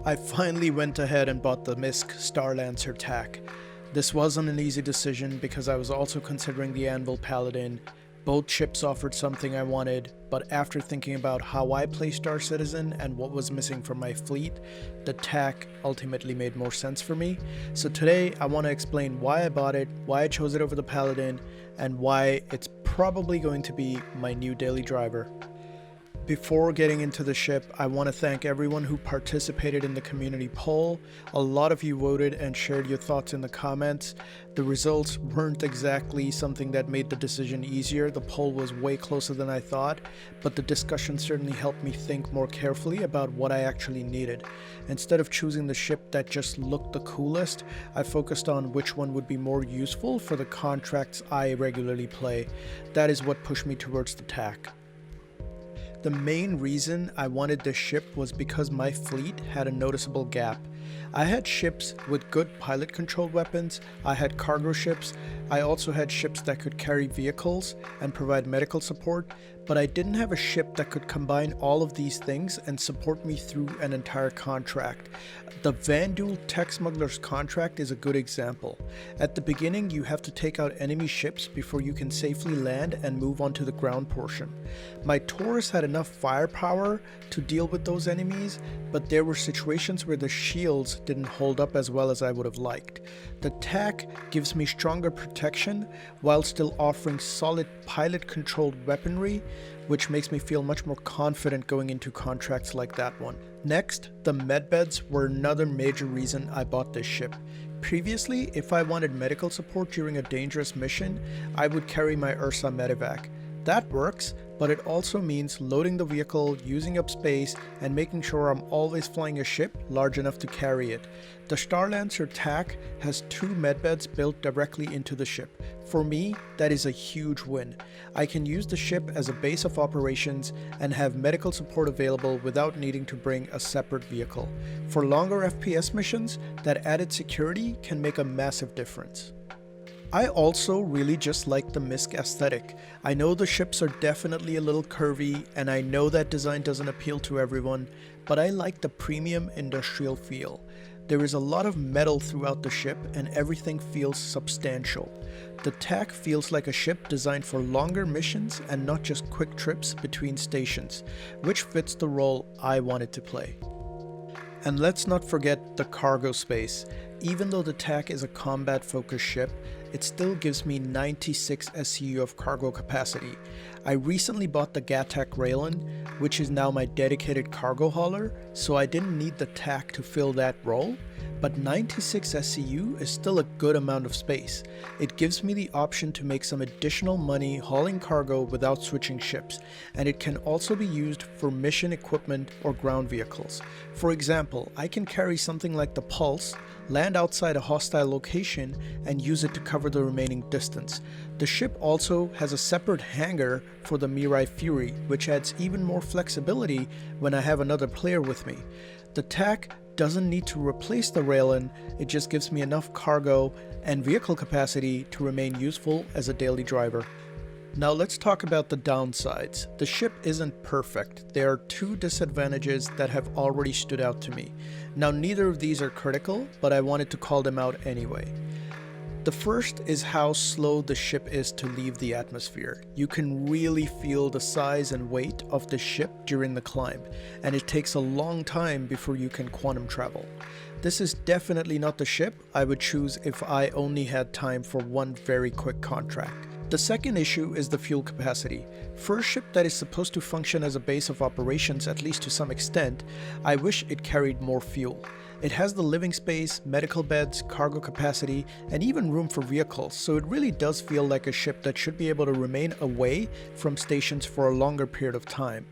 I finally went ahead and bought the MISC Starlancer TAC. This wasn't an easy decision because I was also considering the Anvil Paladin. Both ships offered something I wanted, but after thinking about how I play Star Citizen and what was missing from my fleet, the TAC ultimately made more sense for me. So today I want to explain why I bought it, why I chose it over the Paladin, and why it's probably going to be my new daily driver. Before getting into the ship, I want to thank everyone who participated in the community poll. A lot of you voted and shared your thoughts in the comments. The results weren't exactly something that made the decision easier. The poll was way closer than I thought, but the discussion certainly helped me think more carefully about what I actually needed. Instead of choosing the ship that just looked the coolest, I focused on which one would be more useful for the contracts I regularly play. That is what pushed me towards the TAC. The main reason I wanted this ship was because my fleet had a noticeable gap. I had ships with good pilot-controlled weapons, I had cargo ships, I also had ships that could carry vehicles and provide medical support, but I didn't have a ship that could combine all of these things and support me through an entire contract. The Vanduul Tech Smuggler's contract is a good example. At the beginning, you have to take out enemy ships before you can safely land and move on to the ground portion. My Taurus had enough firepower to deal with those enemies, but there were situations where the shields didn't hold up as well as I would have liked. The TAC gives me stronger protection while still offering solid pilot-controlled weaponry, which makes me feel much more confident going into contracts like that one. Next, the medbeds were another major reason I bought this ship. Previously, if I wanted medical support during a dangerous mission, I would carry my Ursa Medevac. That works, but it also means loading the vehicle, using up space, and making sure I'm always flying a ship large enough to carry it. The Starlancer TAC has 2 medbeds built directly into the ship. For me, that is a huge win. I can use the ship as a base of operations and have medical support available without needing to bring a separate vehicle. For longer FPS missions, that added security can make a massive difference. I also really just like the MISC aesthetic. I know the ships are definitely a little curvy, and I know that design doesn't appeal to everyone, but I like the premium industrial feel. There is a lot of metal throughout the ship and everything feels substantial. The TAC feels like a ship designed for longer missions and not just quick trips between stations, which fits the role I wanted to play. And let's not forget the cargo space. Even though the TAC is a combat-focused ship, it still gives me 96 SCU of cargo capacity. I recently bought the Gattac Raylan, which is now my dedicated cargo hauler, so I didn't need the TAC to fill that role, but 96 SCU is still a good amount of space. It gives me the option to make some additional money hauling cargo without switching ships, and it can also be used for mission equipment or ground vehicles. For example, I can carry something like the Pulse, land outside a hostile location, and use it to cover the remaining distance. The ship also has a separate hangar for the Mirai Fury, which adds even more flexibility when I have another player with me. The TAC doesn't need to replace the Raylan, it just gives me enough cargo and vehicle capacity to remain useful as a daily driver. Now let's talk about the downsides. The ship isn't perfect. There are 2 disadvantages that have already stood out to me. Now neither of these are critical, but I wanted to call them out anyway. The first is how slow the ship is to leave the atmosphere. You can really feel the size and weight of the ship during the climb, and it takes a long time before you can quantum travel. This is definitely not the ship I would choose if I only had time for one very quick contract. The second issue is the fuel capacity. For a ship that is supposed to function as a base of operations, at least to some extent, I wish it carried more fuel. It has the living space, medical beds, cargo capacity, and even room for vehicles, so it really does feel like a ship that should be able to remain away from stations for a longer period of time.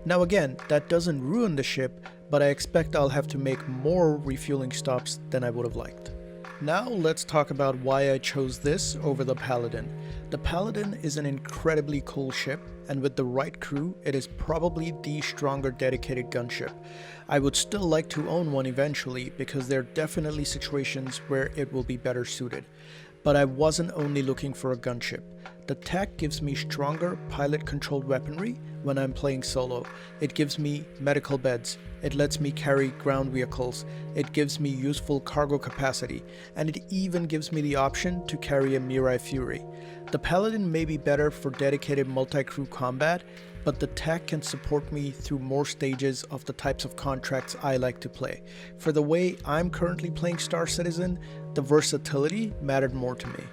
Now again, that doesn't ruin the ship, but I expect I'll have to make more refueling stops than I would have liked. Now let's talk about why I chose this over the Paladin. The Paladin is an incredibly cool ship, and with the right crew, it is probably the stronger dedicated gunship. I would still like to own one eventually because there are definitely situations where it will be better suited. But I wasn't only looking for a gunship. The TAC gives me stronger pilot-controlled weaponry when I'm playing solo. It gives me medical beds, it lets me carry ground vehicles, it gives me useful cargo capacity, and it even gives me the option to carry a Mirai Fury. The Paladin may be better for dedicated multi-crew combat, but the TAC can support me through more stages of the types of contracts I like to play. For the way I'm currently playing Star Citizen, the versatility mattered more to me.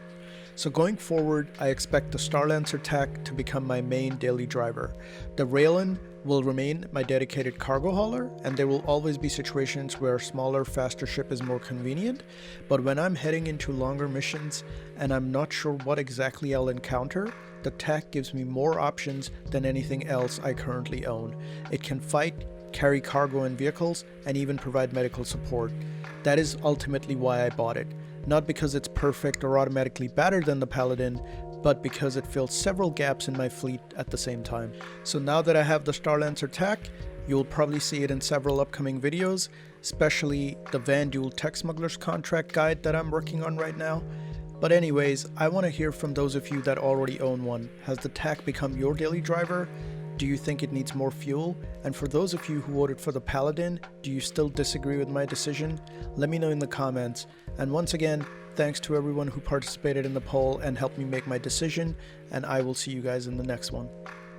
So going forward, I expect the Starlancer TAC to become my main daily driver. The Raelin will remain my dedicated cargo hauler, and there will always be situations where a smaller, faster ship is more convenient, but when I'm heading into longer missions and I'm not sure what exactly I'll encounter, the TAC gives me more options than anything else I currently own. It can fight, carry cargo and vehicles, and even provide medical support. That is ultimately why I bought it. Not because it's perfect or automatically better than the Paladin, but because it fills several gaps in my fleet at the same time. So now that I have the Starlancer TAC, you'll probably see it in several upcoming videos, especially the Van Duel Tech Smugglers contract guide that I'm working on right now. But anyways, I want to hear from those of you that already own one. Has the TAC become your daily driver? Do you think it needs more fuel? And for those of you who voted for the Paladin, do you still disagree with my decision? Let me know in the comments. And once again, thanks to everyone who participated in the poll and helped me make my decision, and I will see you guys in the next one.